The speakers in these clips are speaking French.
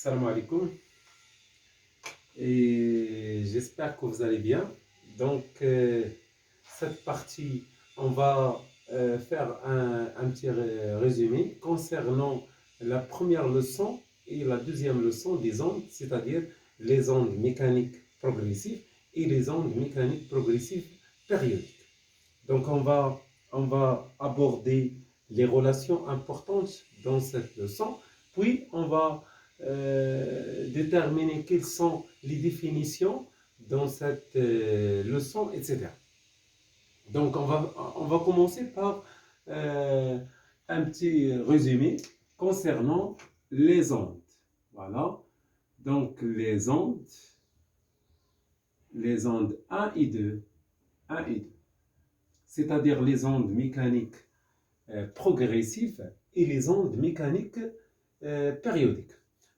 Salam alaikum et j'espère que vous allez bien. Donc, cette partie, on va faire un petit résumé concernant la première leçon et la deuxième leçon des ondes, c'est-à-dire les ondes mécaniques progressives et les ondes mécaniques progressives périodiques. Donc, on va aborder les relations importantes dans cette leçon, puis on va déterminer quelles sont les définitions dans cette leçon, etc. Donc, on va commencer par un petit résumé concernant les ondes. Voilà. Donc, les ondes 1 et 2, c'est-à-dire les ondes mécaniques progressives et les ondes mécaniques périodiques.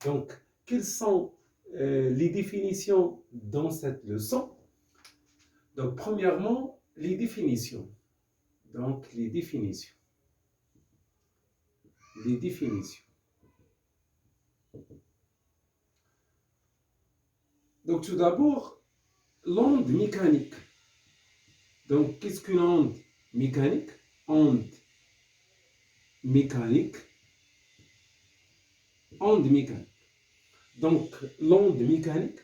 Donc, quelles sont les définitions dans cette leçon? Donc, premièrement, les définitions. Donc, les définitions. Donc, tout d'abord, l'onde mécanique. Donc, qu'est-ce qu'une onde mécanique? Onde mécanique. Donc, l'onde mécanique,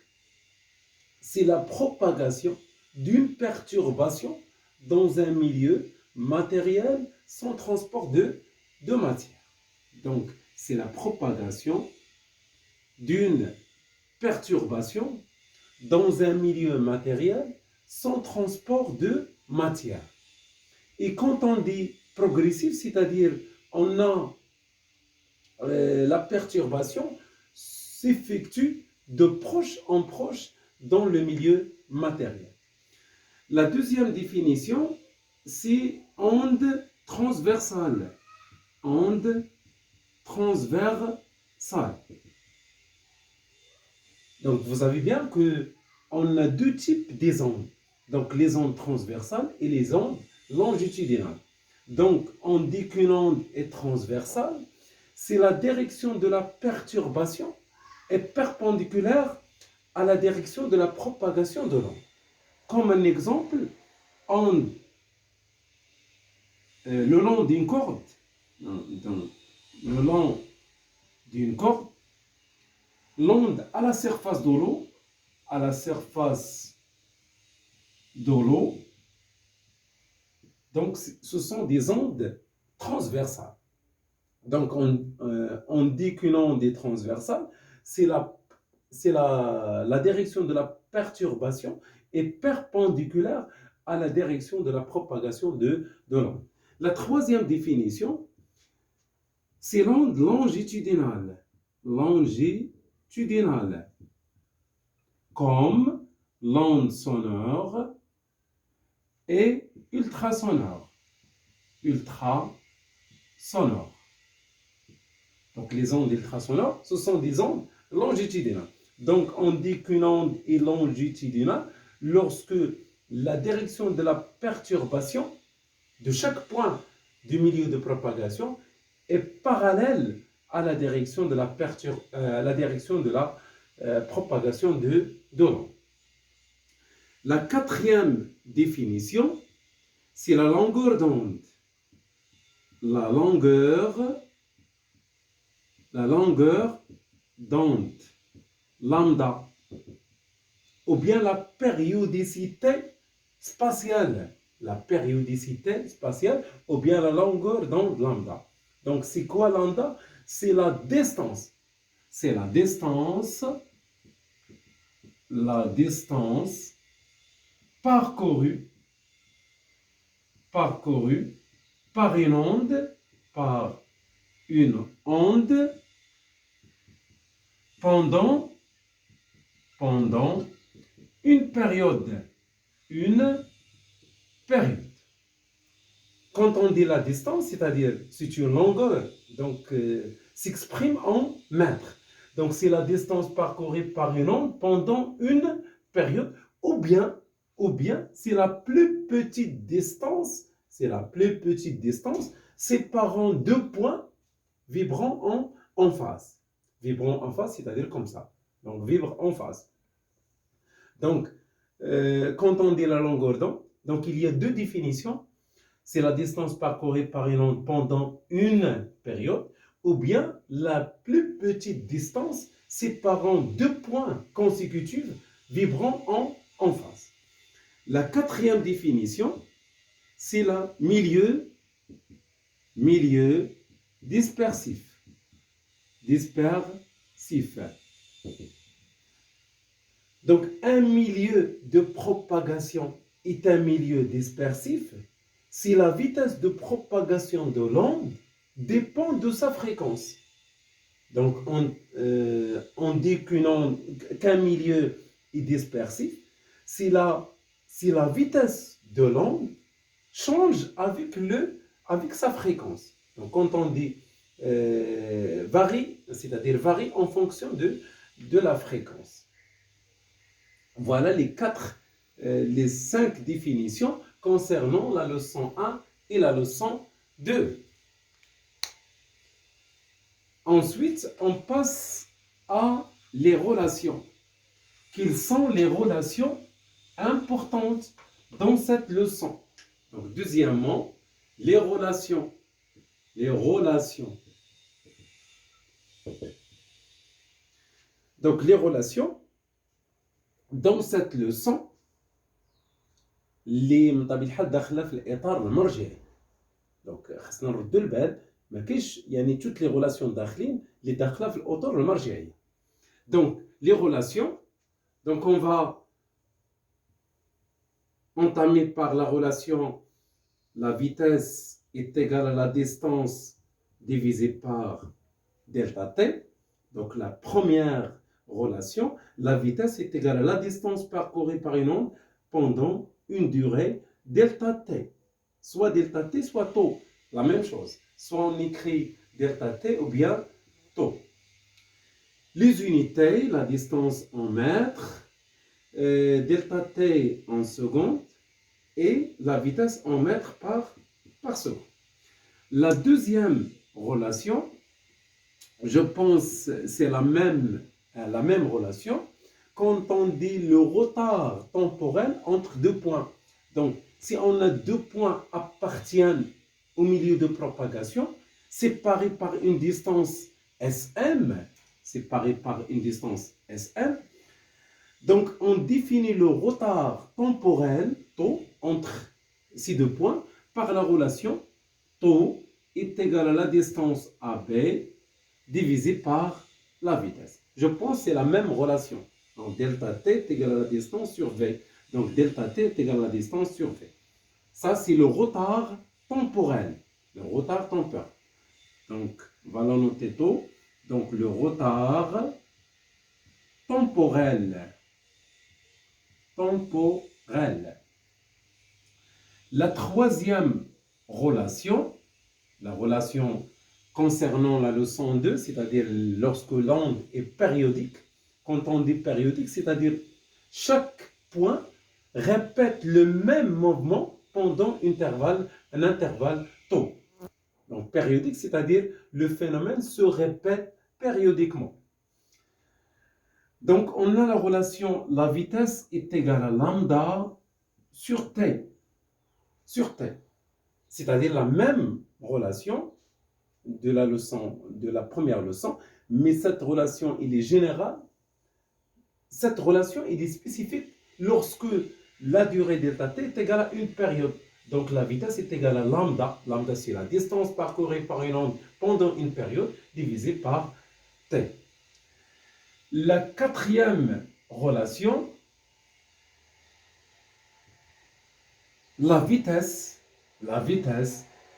c'est la propagation d'une perturbation dans un milieu matériel sans transport de matière. Donc, c'est la propagation d'une perturbation dans un milieu matériel sans transport de matière. Et quand on dit progressif, c'est-à-dire on a la perturbation s'effectue de proche en proche dans le milieu matériel. La deuxième définition, c'est onde transversale. Onde transversale. Donc, vous savez bien qu'on a deux types des ondes. Donc, les ondes transversales et les ondes longitudinales. Donc, on dit qu'une onde est transversale, c'est la direction de la perturbation est perpendiculaire à la direction de la propagation de l'onde. Comme un exemple, le long d'une corde, l'onde à la surface de l'eau, donc ce sont des ondes transversales. Donc on dit qu'une onde est transversale, c'est la direction de la perturbation est perpendiculaire à la direction de la propagation de l'onde. La troisième définition, c'est l'onde longitudinale. Comme l'onde sonore et ultrasonore. Donc les ondes ultrasonores, ce sont des ondes longitudinales. Donc on dit qu'une onde est longitudinale lorsque la direction de la perturbation de chaque point du milieu de propagation est parallèle à la direction de la propagation de l'onde. La quatrième définition, c'est la longueur d'onde. La longueur d'onde, lambda, ou bien la périodicité spatiale, ou bien la longueur d'onde lambda. Donc, c'est quoi lambda? C'est la distance. Parcourue par une onde pendant une période. Quand on dit la distance, c'est-à-dire c'est une longueur, donc s'exprime en mètres. Donc c'est la distance parcourue par une onde pendant une période, ou bien c'est la plus petite distance séparant deux points vibrant en phase. Vibrant en phase, c'est-à-dire comme ça. Donc, vibre en phase. Donc, quand on dit la longueur d'onde, donc il y a deux définitions. C'est la distance parcourue par une onde pendant une période, ou bien la plus petite distance séparant deux points consécutifs vibrant en phase. La quatrième définition, c'est le milieu dispersif. Dispersif. Donc, un milieu de propagation est un milieu dispersif si la vitesse de propagation de l'onde dépend de sa fréquence. Donc, on dit qu'un milieu est dispersif si la vitesse de l'onde change avec sa fréquence. Donc, quand on dit varie, c'est-à-dire varie en fonction de la fréquence. Voilà les 5 définitions concernant la leçon 1 et la leçon 2. Ensuite, on passe à les relations. Quelles sont les relations importantes dans cette leçon? Donc, deuxièmement, les relations. Donc, les relations, dans cette leçon, اللي من طبيعة الحال داخله في الاطار المرجعي. دونك خصنا نردوا البال ما كاينش يعني توت لي غولاسيون داخلين اللي داخله في الاطر المرجعيه. دونك لي غولاسيون donc on va entamer par la relation la vitesse est égale à la distance divisée par delta t. Donc la première relation, la vitesse est égale à la distance parcourue par une onde pendant une durée delta t, soit delta t, soit tau, la même chose. Soit on écrit delta t ou bien tau. Les unités, la distance en mètres, delta t en secondes et la vitesse en mètres par seconde. La deuxième relation, je pense c'est la même relation quand on dit le retard temporel entre deux points. Donc, si on a deux points appartiennent au milieu de propagation, séparés par une distance SM, donc on définit le retard temporel, tau, entre ces deux points, par la relation tau est égal à la distance AB divisé par la vitesse. Je pense que c'est la même relation. Donc, delta t est égal à la distance sur V. Donc, delta t est égal à la distance sur V. Ça, c'est le retard temporel. Donc, on va le noter tôt. Donc, le retard temporel. La troisième relation, la relation concernant la leçon 2, c'est-à-dire lorsque l'onde est périodique. Quand on dit périodique, c'est-à-dire chaque point répète le même mouvement pendant un intervalle tau. Donc périodique, c'est-à-dire le phénomène se répète périodiquement. Donc on a la relation, la vitesse est égale à lambda sur t. C'est-à-dire la même relation de la première leçon, mais cette relation, elle est générale. Cette relation, elle est spécifique lorsque la durée delta t est égale à une période. Donc la vitesse est égale à lambda. Lambda, c'est la distance parcourue par une onde pendant une période divisée par t. La quatrième relation, la vitesse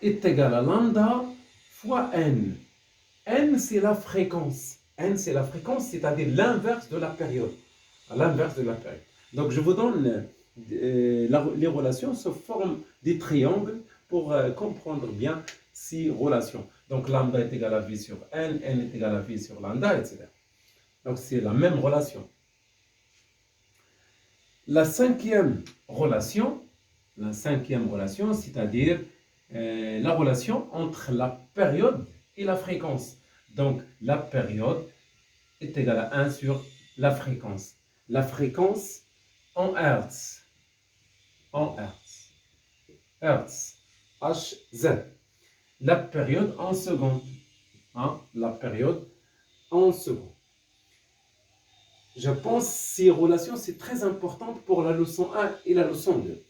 est égale à lambda fois n. N, c'est la fréquence. N, c'est la fréquence, c'est-à-dire l'inverse de la période. Donc, je vous donne les relations se forment des triangles pour comprendre bien ces relations. Donc, lambda est égal à V sur N, N est égal à V sur lambda, etc. Donc, c'est la même relation. La cinquième relation, c'est-à-dire la relation entre la période et la fréquence. Donc, la période est égal à 1 sur la fréquence. La fréquence en Hertz. En Hertz. Hertz. Hz. La période en secondes. Hein? La période en secondes. Je pense que ces relations, c'est très important pour la leçon 1 et la leçon 2.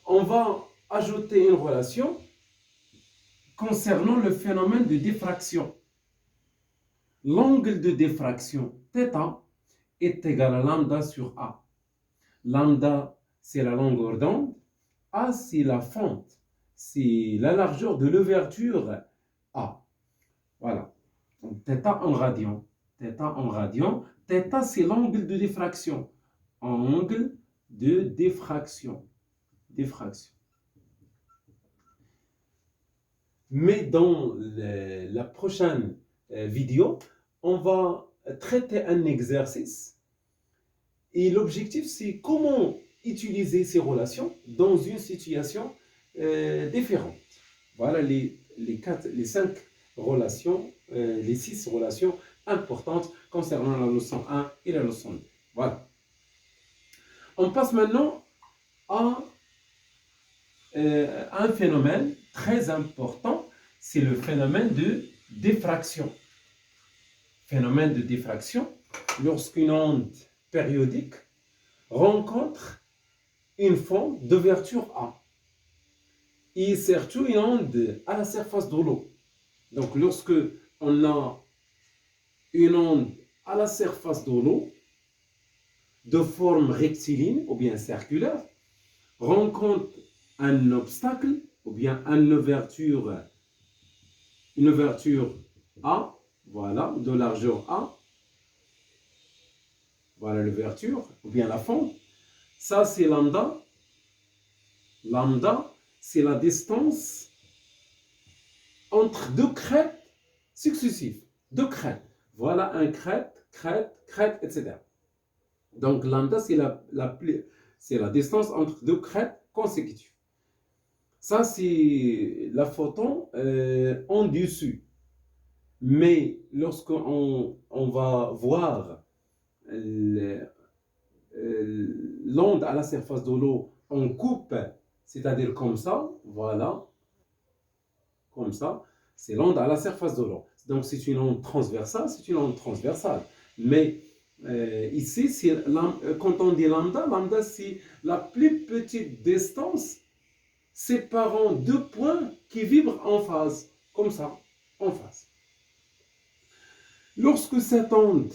On va ajouter une relation concernant le phénomène de diffraction. L'angle de diffraction θ est égal à lambda sur A. Lambda, c'est la longueur d'onde. A, c'est la fente. C'est la largeur de l'ouverture A. Voilà. Donc, θ en radian. θ en radian. θ, c'est l'angle de diffraction. Angle de diffraction. Diffraction. Mais dans la prochaine vidéo, on va traiter un exercice. Et l'objectif, c'est comment utiliser ces relations dans une situation différente. Voilà les 5 relations, les 6 relations importantes concernant la leçon 1 et la leçon 2. Voilà. On passe maintenant à un phénomène très important, c'est le phénomène de diffraction. Phénomène de diffraction, lorsqu'une onde périodique rencontre une fente d'ouverture A. Et surtout une onde à la surface de l'eau. Donc lorsque on a une onde à la surface de l'eau de forme rectiligne ou bien circulaire rencontre un obstacle ou bien une ouverture A, voilà, de largeur A, voilà l'ouverture ou bien la fente. Ça c'est lambda. Lambda, c'est la distance entre deux crêtes successives. Deux crêtes. Voilà un crête, crête, crête, etc. Donc lambda, c'est la distance entre deux crêtes consécutives. Ça, c'est la photon en dessus. Mais lorsqu'on va voir l'onde à la surface de l'eau, on coupe, c'est-à-dire comme ça, voilà, comme ça, c'est l'onde à la surface de l'eau. Donc c'est une onde transversale, c'est une onde transversale. Mais ici, quand on dit lambda, lambda c'est la plus petite distance séparant deux points qui vibrent en phase, comme ça, en phase. Lorsque cette onde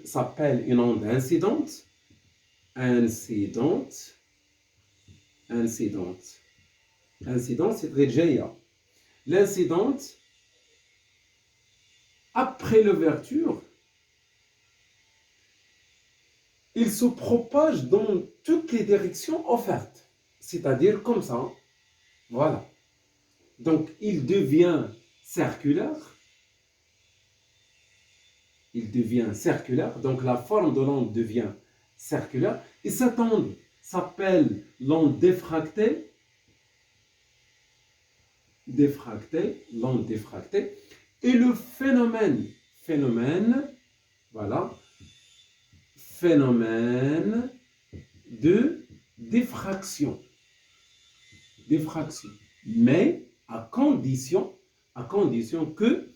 s'appelle une onde incidente, incidente, c'est جاية. L'incidente, après l'ouverture, il se propage dans toutes les directions offertes, c'est-à-dire comme ça. Voilà. Donc, il devient circulaire. Il devient circulaire. Donc, la forme de l'onde devient circulaire. Et cette onde s'appelle l'onde diffractée. L'onde diffractée. Et le phénomène, voilà, phénomène de diffraction. Mais à condition que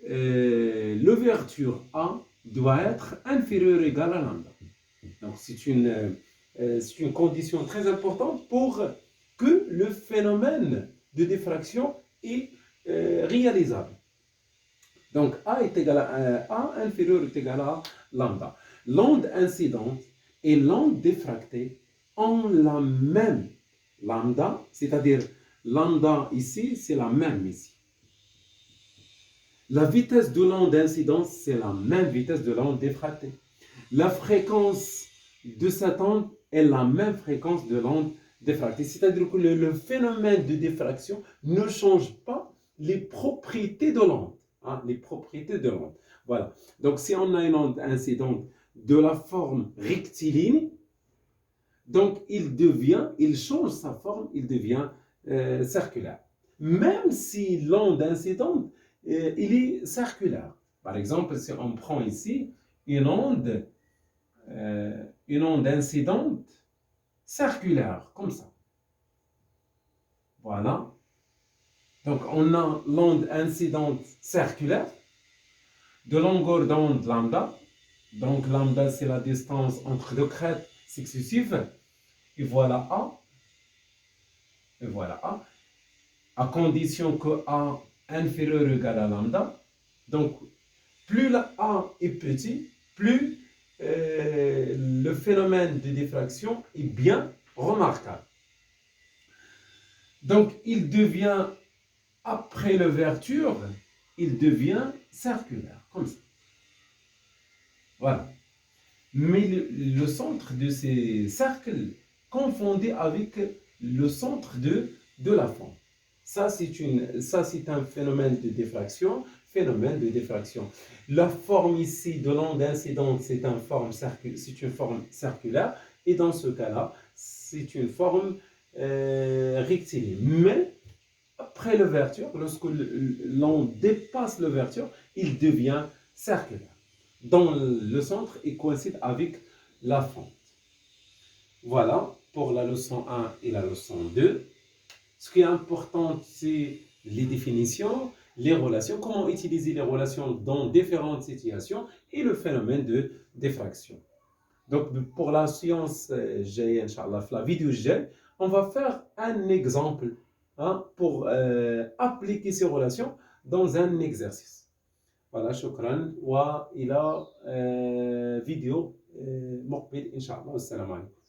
l'ouverture A doit être inférieure ou égale à lambda. Donc c'est une condition très importante pour que le phénomène de diffraction est réalisable. Donc A est égal à A inférieur est égal à lambda. L'onde incidente et l'onde diffractée ont la même lambda, c'est-à-dire lambda ici, c'est la même ici. La vitesse de l'onde d'incidence, c'est la même vitesse de l'onde diffractée. La fréquence de cette onde est la même fréquence de l'onde diffractée. C'est-à-dire que le phénomène de diffraction ne change pas les propriétés de l'onde. Hein, les propriétés de l'onde. Voilà. Donc, si on a une onde incidente de la forme rectiligne, donc il change sa forme, il devient circulaire. Même si l'onde incidente, il est circulaire. Par exemple, si on prend ici une onde incidente circulaire, comme ça. Voilà. Donc, on a l'onde incidente circulaire de longueur d'onde lambda. Donc, lambda, c'est la distance entre deux crêtes successives. Et voilà A. Et voilà A. À condition que A inférieur ou égal à lambda. Donc, plus la A est petit, plus le phénomène de diffraction est bien remarquable. Donc, il devient, après l'ouverture, il devient circulaire, comme ça. Voilà. Mais le centre de ces cercles confondé avec le centre de la forme. Ça, c'est un phénomène de diffraction. La forme ici de l'onde incidente, c'est une forme circulaire. Et dans ce cas-là, c'est une forme rectiligne. Mais après l'ouverture, lorsque l'onde dépasse l'ouverture, il devient circulaire. Dans le centre, il coïncide avec la fente. Voilà pour la leçon 1 et la leçon 2. Ce qui est important, c'est les définitions, les relations, comment utiliser les relations dans différentes situations et le phénomène de diffraction. Donc, pour la science G, Inch'Allah, la vidéo G, on va faire un exemple pour appliquer ces relations dans un exercice. Voilà, shukran. وإلى فيديو مقبل إن شاء الله. والسلام عليكم.